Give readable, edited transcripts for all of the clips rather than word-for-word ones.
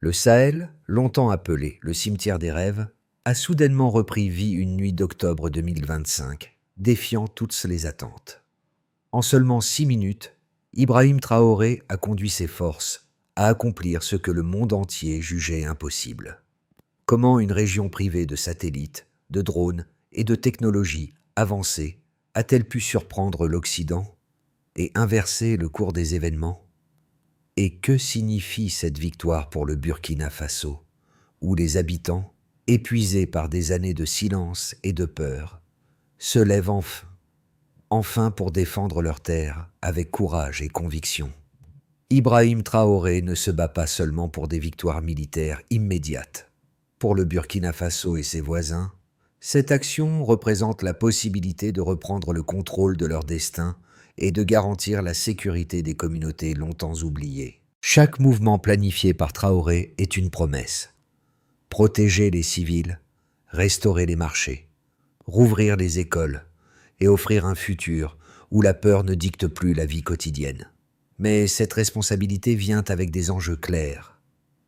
Le Sahel, longtemps appelé le cimetière des rêves, a soudainement repris vie une nuit d'octobre 2025, défiant toutes les attentes. En seulement 6 minutes, Ibrahim Traoré a conduit ses forces à accomplir ce que le monde entier jugeait impossible. Comment une région privée de satellites, de drones et de technologies avancées a-t-elle pu surprendre l'Occident et inverser le cours des événements ? Et que signifie cette victoire pour le Burkina Faso, où les habitants, épuisés par des années de silence et de peur, se lèvent enfin pour défendre leurs terres avec courage et conviction. Ibrahim Traoré ne se bat pas seulement pour des victoires militaires immédiates. Pour le Burkina Faso et ses voisins, cette action représente la possibilité de reprendre le contrôle de leur destin et de garantir la sécurité des communautés longtemps oubliées. Chaque mouvement planifié par Traoré est une promesse. Protéger les civils, restaurer les marchés, rouvrir les écoles et offrir un futur où la peur ne dicte plus la vie quotidienne. Mais cette responsabilité vient avec des enjeux clairs.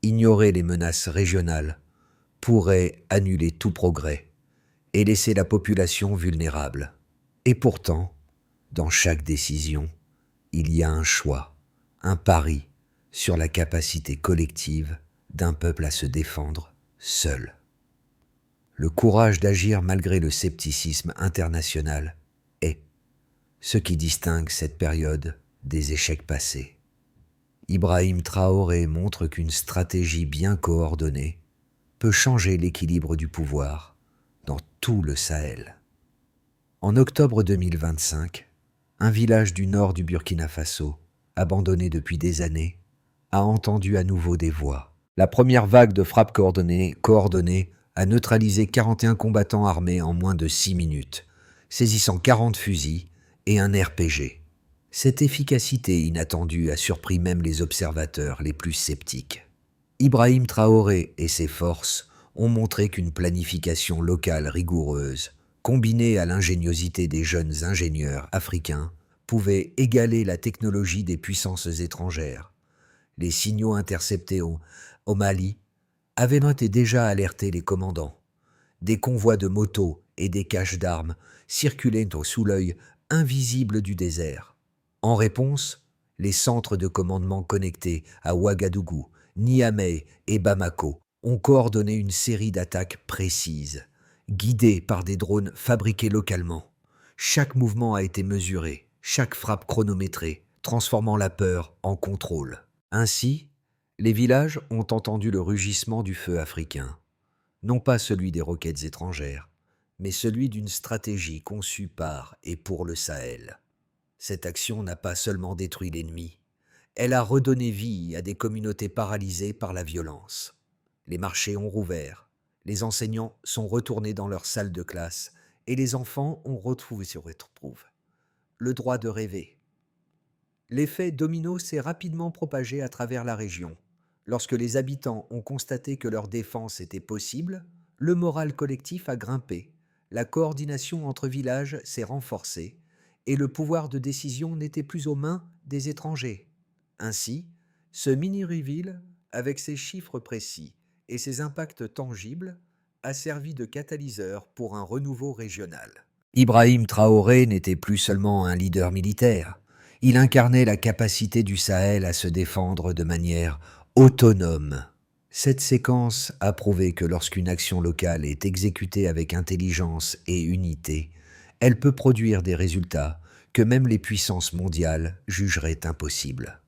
Ignorer les menaces régionales pourrait annuler tout progrès et laisser la population vulnérable. Et pourtant, dans chaque décision, il y a un choix, un pari sur la capacité collective d'un peuple à se défendre seul. Le courage d'agir malgré le scepticisme international est ce qui distingue cette période des échecs passés. Ibrahim Traoré montre qu'une stratégie bien coordonnée peut changer l'équilibre du pouvoir dans tout le Sahel. En octobre 2025, un village du nord du Burkina Faso, abandonné depuis des années, a entendu à nouveau des voix. La première vague de frappes coordonnées a neutralisé 41 combattants armés en moins de 6 minutes, saisissant 40 fusils et un RPG. Cette efficacité inattendue a surpris même les observateurs les plus sceptiques. Ibrahim Traoré et ses forces ont montré qu'une planification locale rigoureuse, combinée à l'ingéniosité des jeunes ingénieurs africains, pouvait égaler la technologie des puissances étrangères. Les signaux interceptés au Mali avaient déjà alerté les commandants. Des convois de motos et des caches d'armes circulaient sous l'œil invisible du désert. En réponse, les centres de commandement connectés à Ouagadougou, Niamey et Bamako ont coordonné une série d'attaques précises, guidées par des drones fabriqués localement. Chaque mouvement a été mesuré, chaque frappe chronométrée, transformant la peur en contrôle. Ainsi, les villages ont entendu le rugissement du feu africain, non pas celui des roquettes étrangères, mais celui d'une stratégie conçue par et pour le Sahel. Cette action n'a pas seulement détruit l'ennemi, elle a redonné vie à des communautés paralysées par la violence. Les marchés ont rouvert, les enseignants sont retournés dans leurs salles de classe et les enfants ont retrouvé le droit de rêver. L'effet domino s'est rapidement propagé à travers la région. Lorsque les habitants ont constaté que leur défense était possible, le moral collectif a grimpé, la coordination entre villages s'est renforcée et le pouvoir de décision n'était plus aux mains des étrangers. Ainsi, ce mini-reveal, avec ses chiffres précis et ses impacts tangibles, a servi de catalyseur pour un renouveau régional. Ibrahim Traoré n'était plus seulement un leader militaire, il incarnait la capacité du Sahel à se défendre de manière autonome. Cette séquence a prouvé que lorsqu'une action locale est exécutée avec intelligence et unité, elle peut produire des résultats que même les puissances mondiales jugeraient impossibles.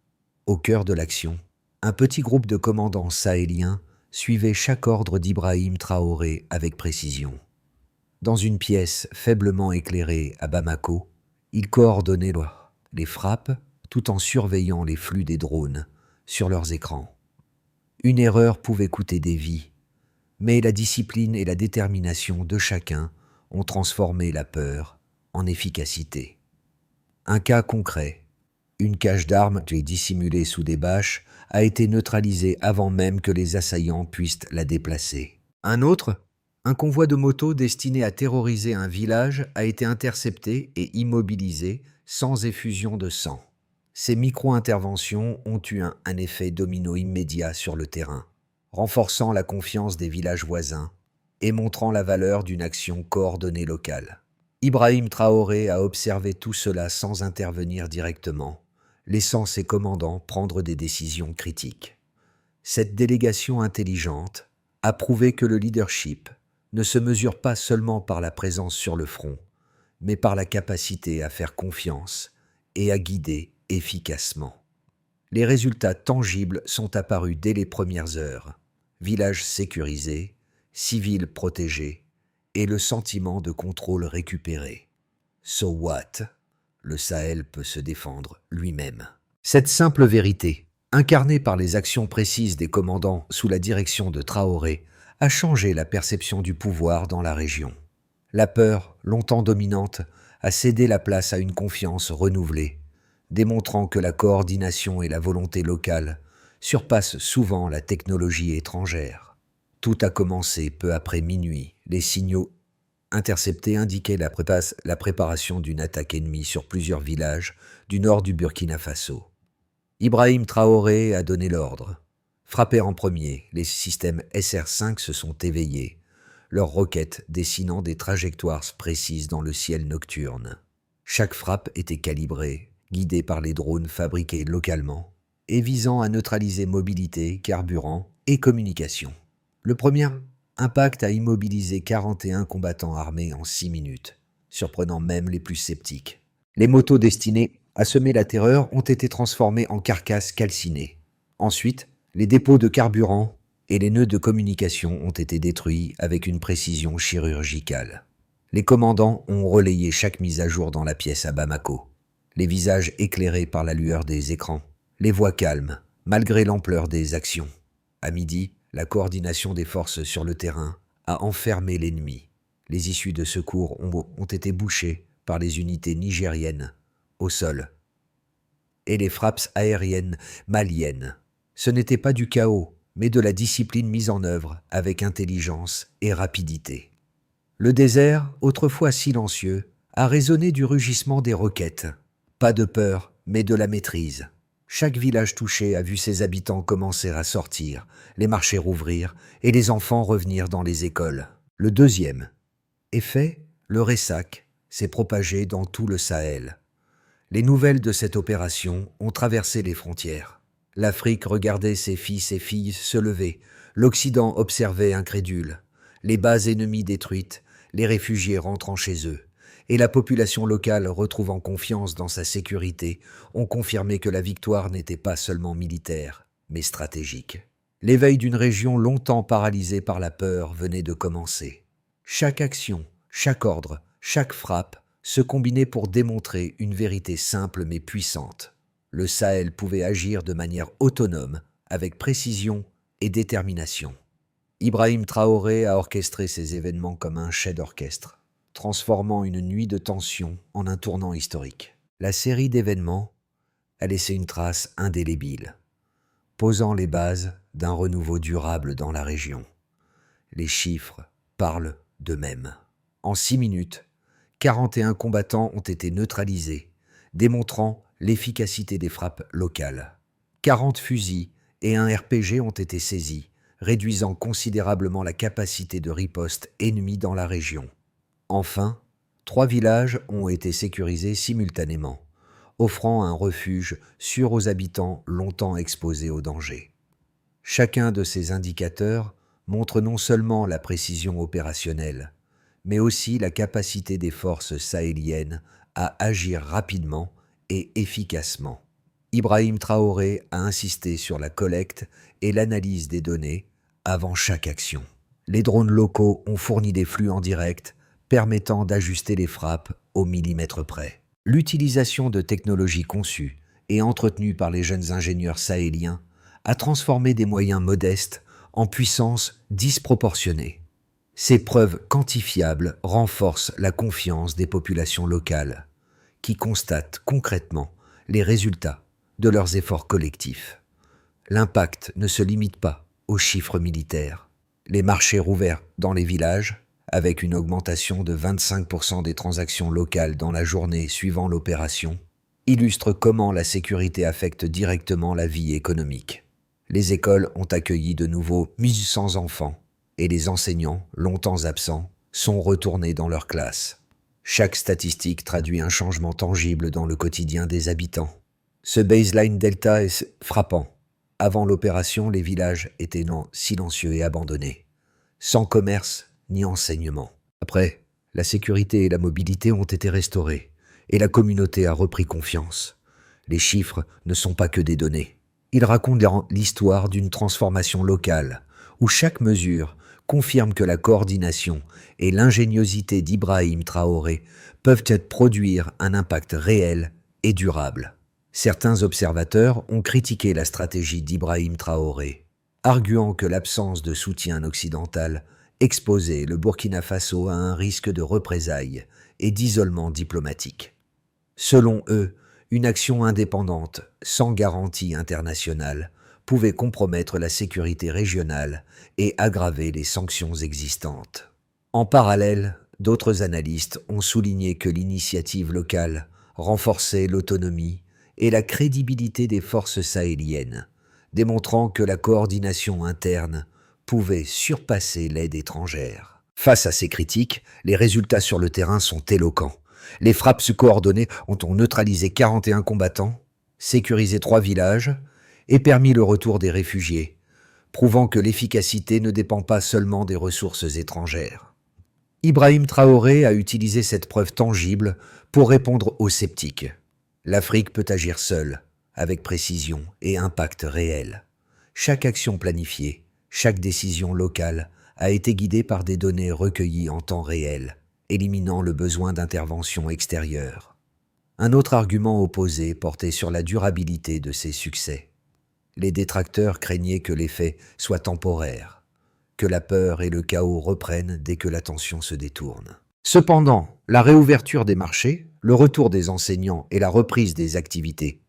Au cœur de l'action, un petit groupe de commandants sahéliens suivait chaque ordre d'Ibrahim Traoré avec précision. Dans une pièce faiblement éclairée à Bamako, ils coordonnaient les frappes tout en surveillant les flux des drones sur leurs écrans. Une erreur pouvait coûter des vies, mais la discipline et la détermination de chacun ont transformé la peur en efficacité. Un cas concret. Une cache d'armes dissimulée sous des bâches a été neutralisée avant même que les assaillants puissent la déplacer. Un autre, un convoi de motos destiné à terroriser un village a été intercepté et immobilisé sans effusion de sang. Ces micro-interventions ont eu un effet domino immédiat sur le terrain. renforçant la confiance des villages voisins et montrant la valeur d'une action coordonnée locale. Ibrahim Traoré a observé tout cela sans intervenir directement, laissant ses commandants prendre des décisions critiques. Cette délégation intelligente a prouvé que le leadership ne se mesure pas seulement par la présence sur le front, mais par la capacité à faire confiance et à guider efficacement. Les résultats tangibles sont apparus dès les premières heures. Villages sécurisés, civils protégés et le sentiment de contrôle récupéré. So what? Le Sahel peut se défendre lui-même. Cette simple vérité, incarnée par les actions précises des commandants sous la direction de Traoré, a changé la perception du pouvoir dans la région. La peur, longtemps dominante, a cédé la place à une confiance renouvelée, démontrant que la coordination et la volonté locale surpassent souvent la technologie étrangère. Tout a commencé peu après minuit. Les signaux interceptés indiquaient la préparation d'une attaque ennemie sur plusieurs villages du nord du Burkina Faso. Ibrahim Traoré a donné l'ordre. Frappés en premier, les systèmes SR5 se sont éveillés, leurs roquettes dessinant des trajectoires précises dans le ciel nocturne. Chaque frappe était calibrée, guidée par les drones fabriqués localement et visant à neutraliser mobilité, carburant et communication. Le premier impact a immobilisé 41 combattants armés en 6 minutes, surprenant même les plus sceptiques. Les motos destinées à semer la terreur ont été transformées en carcasses calcinées. Ensuite, les dépôts de carburant et les nœuds de communication ont été détruits avec une précision chirurgicale. Les commandants ont relayé chaque mise à jour dans la pièce à Bamako, les visages éclairés par la lueur des écrans, les voix calmes, malgré l'ampleur des actions. À midi, la coordination des forces sur le terrain a enfermé l'ennemi. Les issues de secours ont été bouchées par les unités nigériennes au sol et les frappes aériennes maliennes. Ce n'était pas du chaos, mais de la discipline mise en œuvre avec intelligence et rapidité. Le désert, autrefois silencieux, a résonné du rugissement des roquettes. Pas de peur, mais de la maîtrise. Chaque village touché a vu ses habitants commencer à sortir, les marchés rouvrir et les enfants revenir dans les écoles. Le deuxième effet, le ressac, s'est propagé dans tout le Sahel. Les nouvelles de cette opération ont traversé les frontières. L'Afrique regardait ses fils et filles se lever, l'Occident observait incrédule, les bases ennemies détruites, les réfugiés rentrant chez eux, et la population locale retrouvant confiance dans sa sécurité ont confirmé que la victoire n'était pas seulement militaire, mais stratégique. L'éveil d'une région longtemps paralysée par la peur venait de commencer. Chaque action, chaque ordre, chaque frappe se combinait pour démontrer une vérité simple mais puissante. Le Sahel pouvait agir de manière autonome, avec précision et détermination. Ibrahim Traoré a orchestré ces événements comme un chef d'orchestre, transformant une nuit de tension en un tournant historique. La série d'événements a laissé une trace indélébile, posant les bases d'un renouveau durable dans la région. Les chiffres parlent d'eux-mêmes. En 6 minutes, 41 combattants ont été neutralisés, démontrant l'efficacité des frappes locales. 40 fusils et un RPG ont été saisis, réduisant considérablement la capacité de riposte ennemie dans la région. Enfin, 3 villages ont été sécurisés simultanément, offrant un refuge sûr aux habitants longtemps exposés au danger. Chacun de ces indicateurs montre non seulement la précision opérationnelle, mais aussi la capacité des forces sahéliennes à agir rapidement et efficacement. Ibrahim Traoré a insisté sur la collecte et l'analyse des données avant chaque action. Les drones locaux ont fourni des flux en direct permettant d'ajuster les frappes au millimètre près. L'utilisation de technologies conçues et entretenues par les jeunes ingénieurs sahéliens a transformé des moyens modestes en puissance disproportionnée. Ces preuves quantifiables renforcent la confiance des populations locales, qui constatent concrètement les résultats de leurs efforts collectifs. L'impact ne se limite pas aux chiffres militaires. Les marchés rouverts dans les villages, avec une augmentation de 25% des transactions locales dans la journée suivant l'opération, illustrent comment la sécurité affecte directement la vie économique. Les écoles ont accueilli de nouveau 1100 enfants et les enseignants, longtemps absents, sont retournés dans leurs classes. Chaque statistique traduit un changement tangible dans le quotidien des habitants. Ce baseline delta est frappant. Avant l'opération, les villages étaient silencieux et abandonnés, sans commerce ni enseignement. Après, la sécurité et la mobilité ont été restaurées et la communauté a repris confiance. Les chiffres ne sont pas que des données. Ils racontent l'histoire d'une transformation locale où chaque mesure confirme que la coordination et l'ingéniosité d'Ibrahim Traoré peuvent produire un impact réel et durable. Certains observateurs ont critiqué la stratégie d'Ibrahim Traoré, arguant que l'absence de soutien occidental exposait le Burkina Faso à un risque de représailles et d'isolement diplomatique. Selon eux, une action indépendante, sans garantie internationale, pouvait compromettre la sécurité régionale et aggraver les sanctions existantes. En parallèle, d'autres analystes ont souligné que l'initiative locale renforçait l'autonomie et la crédibilité des forces sahéliennes, démontrant que la coordination interne pouvait surpasser l'aide étrangère. Face à ces critiques, les résultats sur le terrain sont éloquents. Les frappes coordonnées ont neutralisé 41 combattants, sécurisé 3 villages et permis le retour des réfugiés, prouvant que l'efficacité ne dépend pas seulement des ressources étrangères. Ibrahim Traoré a utilisé cette preuve tangible pour répondre aux sceptiques. L'Afrique peut agir seule, avec précision et impact réel. Chaque action planifiée, chaque décision locale a été guidée par des données recueillies en temps réel, éliminant le besoin d'intervention extérieure. Un autre argument opposé portait sur la durabilité de ces succès. Les détracteurs craignaient que l'effet soit temporaire, que la peur et le chaos reprennent dès que l'attention se détourne. Cependant, la réouverture des marchés, le retour des enseignants et la reprise des activités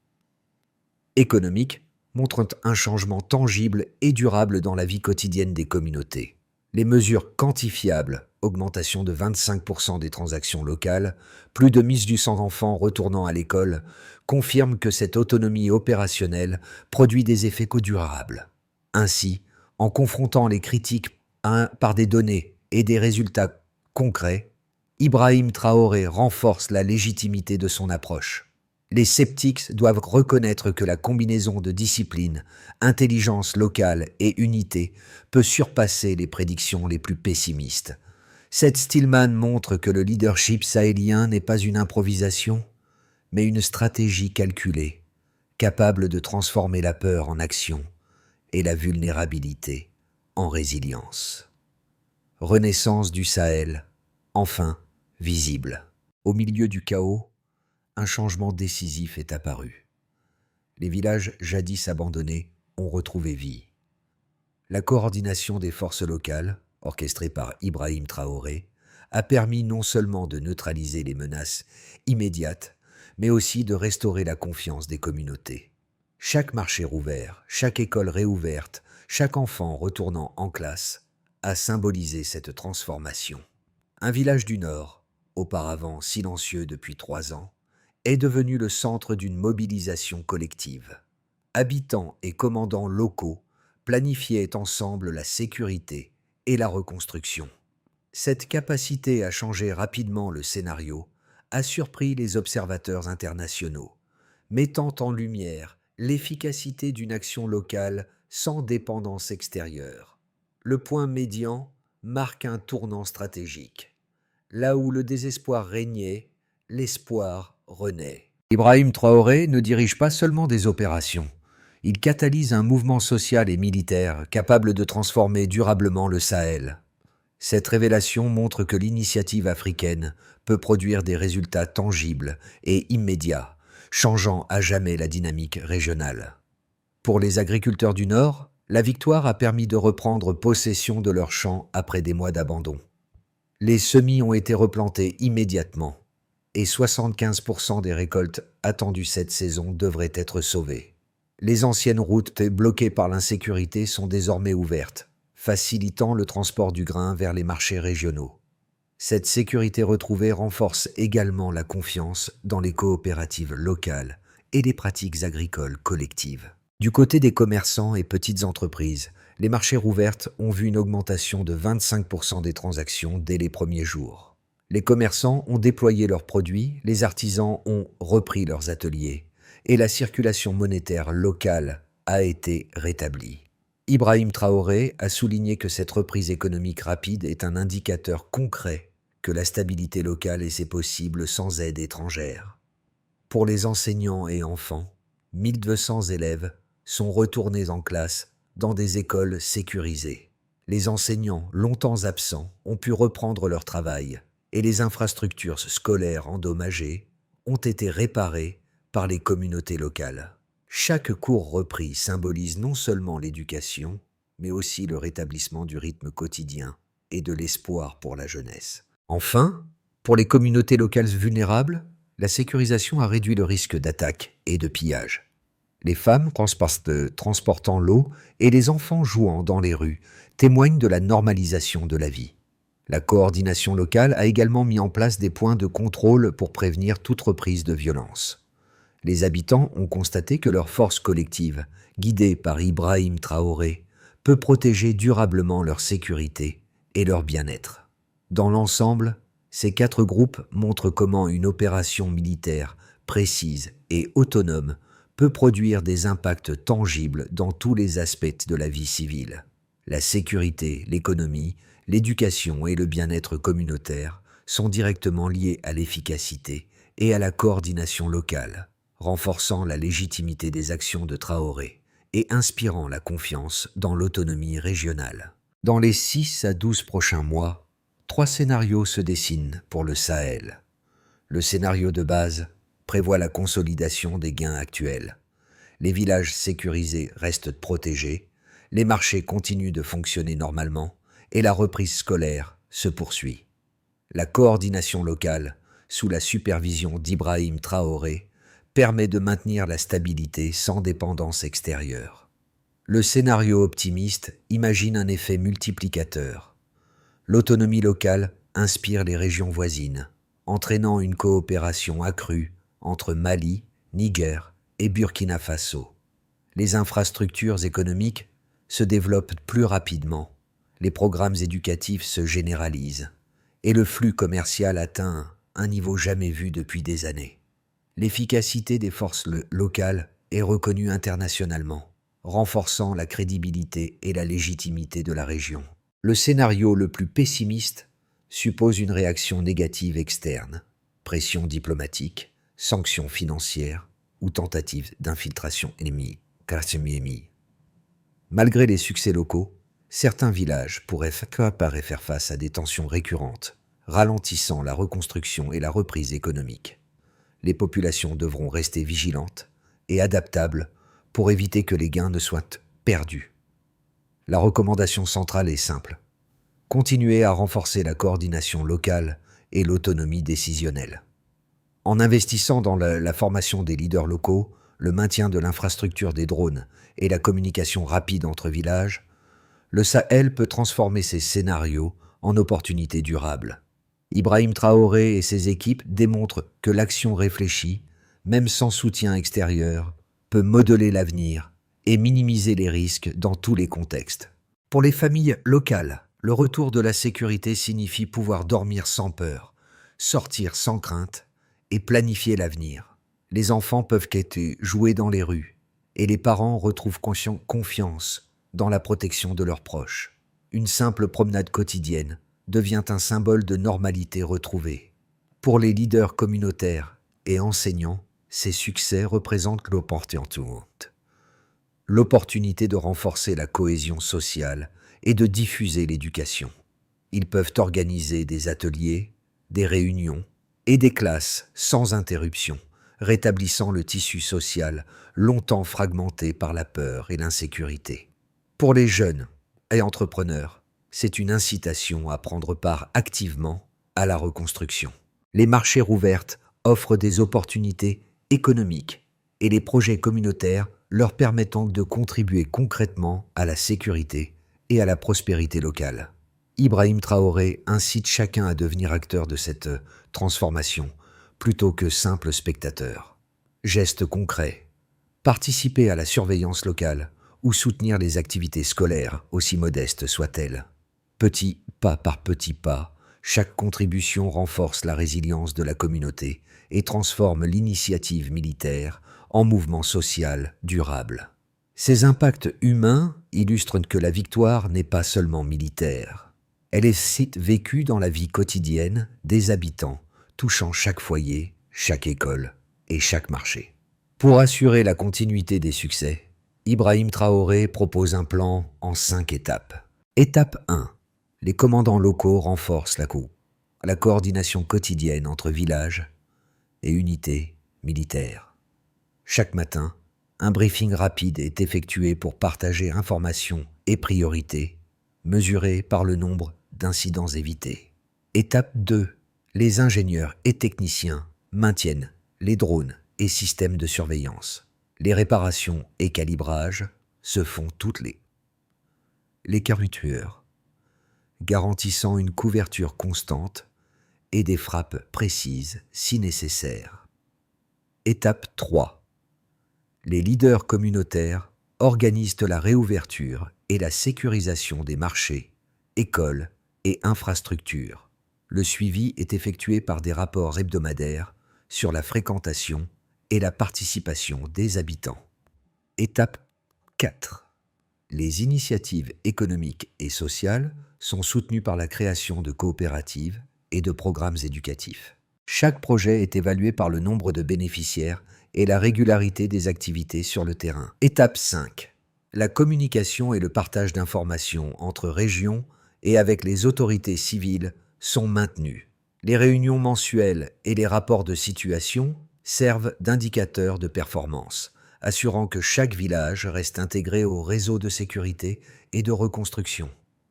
économiques montrent un changement tangible et durable dans la vie quotidienne des communautés. Les mesures quantifiables, augmentation de 25% des transactions locales, plus de 1800 enfants retournant à l'école, confirment que cette autonomie opérationnelle produit des effets durables. Ainsi, en confrontant les critiques par des données et des résultats concrets, Ibrahim Traoré renforce la légitimité de son approche. Les sceptiques doivent reconnaître que la combinaison de discipline, intelligence locale et unité peut surpasser les prédictions les plus pessimistes. Cette Stillman montre que le leadership sahélien n'est pas une improvisation, mais une stratégie calculée, capable de transformer la peur en action et la vulnérabilité en résilience. Renaissance du Sahel, enfin visible. Au milieu du chaos, un changement décisif est apparu. Les villages jadis abandonnés ont retrouvé vie. La coordination des forces locales, orchestrée par Ibrahim Traoré, a permis non seulement de neutraliser les menaces immédiates, mais aussi de restaurer la confiance des communautés. Chaque marché rouvert, chaque école réouverte, chaque enfant retournant en classe a symbolisé cette transformation. Un village du Nord, auparavant silencieux depuis 3 ans, est devenu le centre d'une mobilisation collective. Habitants et commandants locaux planifiaient ensemble la sécurité et la reconstruction. Cette capacité à changer rapidement le scénario a surpris les observateurs internationaux, mettant en lumière l'efficacité d'une action locale sans dépendance extérieure. Le point médian marque un tournant stratégique. Là où le désespoir régnait, l'espoir renaît. Ibrahim Traoré ne dirige pas seulement des opérations. Il catalyse un mouvement social et militaire capable de transformer durablement le Sahel. Cette révélation montre que l'initiative africaine peut produire des résultats tangibles et immédiats, changeant à jamais la dynamique régionale. Pour les agriculteurs du Nord, la victoire a permis de reprendre possession de leurs champs après des mois d'abandon. Les semis ont été replantés immédiatement et 75% des récoltes attendues cette saison devraient être sauvées. Les anciennes routes bloquées par l'insécurité sont désormais ouvertes, facilitant le transport du grain vers les marchés régionaux. Cette sécurité retrouvée renforce également la confiance dans les coopératives locales et les pratiques agricoles collectives. Du côté des commerçants et petites entreprises, les marchés rouverts ont vu une augmentation de 25% des transactions dès les premiers jours. Les commerçants ont déployé leurs produits, les artisans ont repris leurs ateliers et la circulation monétaire locale a été rétablie. Ibrahim Traoré a souligné que cette reprise économique rapide est un indicateur concret que la stabilité locale est possible sans aide étrangère. Pour les enseignants et enfants, 1200 élèves sont retournés en classe dans des écoles sécurisées. Les enseignants, longtemps absents, ont pu reprendre leur travail et les infrastructures scolaires endommagées ont été réparées par les communautés locales. Chaque cours repris symbolise non seulement l'éducation, mais aussi le rétablissement du rythme quotidien et de l'espoir pour la jeunesse. Enfin, pour les communautés locales vulnérables, la sécurisation a réduit le risque d'attaque et de pillage. Les femmes transportant l'eau et les enfants jouant dans les rues témoignent de la normalisation de la vie. La coordination locale a également mis en place des points de contrôle pour prévenir toute reprise de violence. Les habitants ont constaté que leur force collective, guidée par Ibrahim Traoré, peut protéger durablement leur sécurité et leur bien-être. Dans l'ensemble, ces 4 groupes montrent comment une opération militaire précise et autonome peut produire des impacts tangibles dans tous les aspects de la vie civile. La sécurité, l'économie, l'éducation et le bien-être communautaire sont directement liés à l'efficacité et à la coordination locale, renforçant la légitimité des actions de Traoré et inspirant la confiance dans l'autonomie régionale. Dans les 6 à 12 prochains mois, 3 scénarios se dessinent pour le Sahel. Le scénario de base prévoit la consolidation des gains actuels. Les villages sécurisés restent protégés, les marchés continuent de fonctionner normalement et la reprise scolaire se poursuit. La coordination locale, sous la supervision d'Ibrahim Traoré, permet de maintenir la stabilité sans dépendance extérieure. Le scénario optimiste imagine un effet multiplicateur. L'autonomie locale inspire les régions voisines, entraînant une coopération accrue entre Mali, Niger et Burkina Faso. Les infrastructures économiques se développent plus rapidement, les programmes éducatifs se généralisent et le flux commercial atteint un niveau jamais vu depuis des années. L'efficacité des forces locales est reconnue internationalement, renforçant la crédibilité et la légitimité de la région. Le scénario le plus pessimiste suppose une réaction négative externe, pression diplomatique, sanctions financières ou tentatives d'infiltration ennemie. Malgré les succès locaux, certains villages pourraient faire face à des tensions récurrentes, ralentissant la reconstruction et la reprise économique. Les populations devront rester vigilantes et adaptables pour éviter que les gains ne soient perdus. La recommandation centrale est simple. Continuez à renforcer la coordination locale et l'autonomie décisionnelle. En investissant dans la formation des leaders locaux, le maintien de l'infrastructure des drones et la communication rapide entre villages, le Sahel peut transformer ces scénarios en opportunités durables. Ibrahim Traoré et ses équipes démontrent que l'action réfléchie, même sans soutien extérieur, peut modeler l'avenir et minimiser les risques dans tous les contextes. Pour les familles locales, le retour de la sécurité signifie pouvoir dormir sans peur, sortir sans crainte et planifier l'avenir. Les enfants peuvent jouer dans les rues et les parents retrouvent confiance dans la protection de leurs proches. Une simple promenade quotidienne devient un symbole de normalité retrouvée. Pour les leaders communautaires et enseignants, ces succès représentent l'opportunité de renforcer la cohésion sociale et de diffuser l'éducation. Ils peuvent organiser des ateliers, des réunions et des classes sans interruption, rétablissant le tissu social longtemps fragmenté par la peur et l'insécurité. Pour les jeunes et entrepreneurs, c'est une incitation à prendre part activement à la reconstruction. Les marchés rouverts offrent des opportunités économiques et les projets communautaires leur permettant de contribuer concrètement à la sécurité et à la prospérité locale. Ibrahim Traoré incite chacun à devenir acteur de cette transformation plutôt que simple spectateur. Gestes concrets, Participer à la surveillance locale ou soutenir les activités scolaires, aussi modestes soient-elles. Petit pas par petit pas, chaque contribution renforce la résilience de la communauté et transforme l'initiative militaire en mouvement social durable. Ces impacts humains illustrent que la victoire n'est pas seulement militaire. Elle est vécue dans la vie quotidienne des habitants, touchant chaque foyer, chaque école et chaque marché. Pour assurer la continuité des succès, Ibrahim Traoré propose un plan en 5 étapes. Étape 1. Les commandants locaux renforcent la coordination quotidienne entre villages et unités militaires. Chaque matin, un briefing rapide est effectué pour partager informations et priorités, mesurées par le nombre d'incidents évités. Étape 2. Les ingénieurs et techniciens maintiennent les drones et systèmes de surveillance. Les réparations et calibrages se font toutes les carburateurs, garantissant une couverture constante et des frappes précises si nécessaire. Étape 3. Les leaders communautaires organisent la réouverture et la sécurisation des marchés, écoles et infrastructures. Le suivi est effectué par des rapports hebdomadaires sur la fréquentation et la participation des habitants. Étape 4. Les initiatives économiques et sociales sont soutenues par la création de coopératives et de programmes éducatifs. Chaque projet est évalué par le nombre de bénéficiaires et la régularité des activités sur le terrain. Étape 5. La communication et le partage d'informations entre régions et avec les autorités civiles sont maintenus. Les réunions mensuelles et les rapports de situation servent d'indicateurs de performance, assurant que chaque village reste intégré au réseau de sécurité et de reconstruction.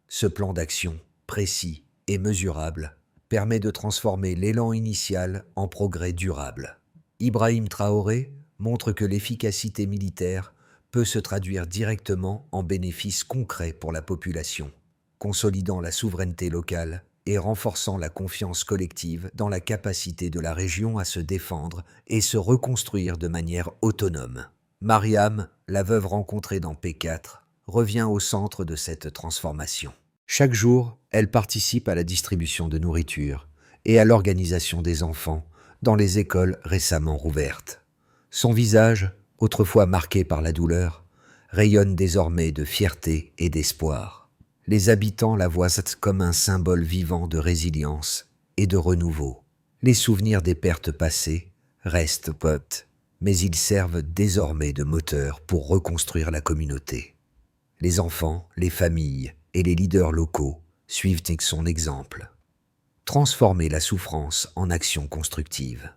Ce plan d'action, précis et mesurable, permet de transformer l'élan initial en progrès durable. Ibrahim Traoré montre que l'efficacité militaire peut se traduire directement en bénéfices concrets pour la population, consolidant la souveraineté locale et renforçant la confiance collective dans la capacité de la région à se défendre et se reconstruire de manière autonome. Mariam, la veuve rencontrée dans P4, revient au centre de cette transformation. Chaque jour, elle participe à la distribution de nourriture et à l'organisation des enfants dans les écoles récemment rouvertes. Son visage, autrefois marqué par la douleur, rayonne désormais de fierté et d'espoir. Les habitants la voient comme un symbole vivant de résilience et de renouveau. Les souvenirs des pertes passées restent potes, mais ils servent désormais de moteur pour reconstruire la communauté. Les enfants, les familles et les leaders locaux suivent son exemple. Transformer la souffrance en action constructive.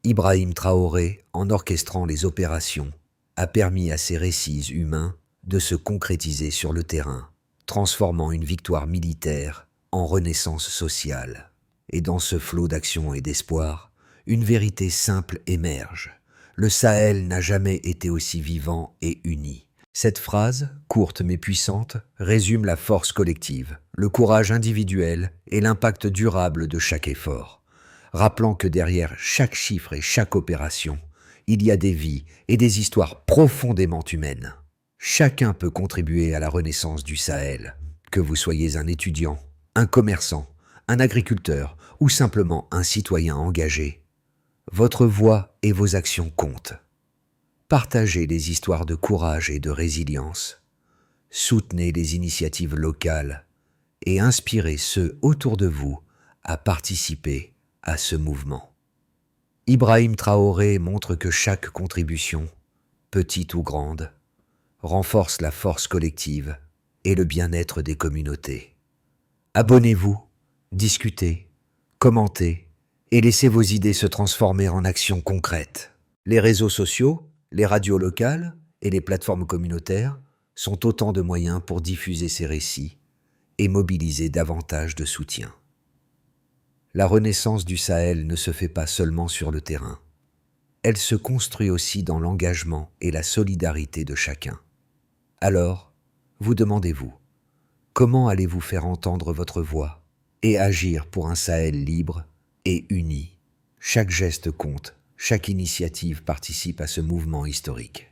Ibrahim Traoré, en orchestrant les opérations, a permis à ces récits humains de se concrétiser sur le terrain, transformant une victoire militaire en renaissance sociale. Et dans ce flot d'action et d'espoir, une vérité simple émerge. Le Sahel n'a jamais été aussi vivant et uni. Cette phrase, courte mais puissante, résume la force collective, le courage individuel et l'impact durable de chaque effort, rappelant que derrière chaque chiffre et chaque opération, il y a des vies et des histoires profondément humaines. Chacun peut contribuer à la renaissance du Sahel, que vous soyez un étudiant, un commerçant, un agriculteur ou simplement un citoyen engagé. Votre voix et vos actions comptent. Partagez les histoires de courage et de résilience, soutenez les initiatives locales et inspirez ceux autour de vous à participer à ce mouvement. Ibrahim Traoré montre que chaque contribution, petite ou grande, renforce la force collective et le bien-être des communautés. Abonnez-vous, discutez, commentez et laissez vos idées se transformer en actions concrètes. Les réseaux sociaux, les radios locales et les plateformes communautaires sont autant de moyens pour diffuser ces récits et mobiliser davantage de soutien. La renaissance du Sahel ne se fait pas seulement sur le terrain. Elle se construit aussi dans l'engagement et la solidarité de chacun. Alors, vous demandez-vous, comment allez-vous faire entendre votre voix et agir pour un Sahel libre et uni? Chaque geste compte, chaque initiative participe à ce mouvement historique.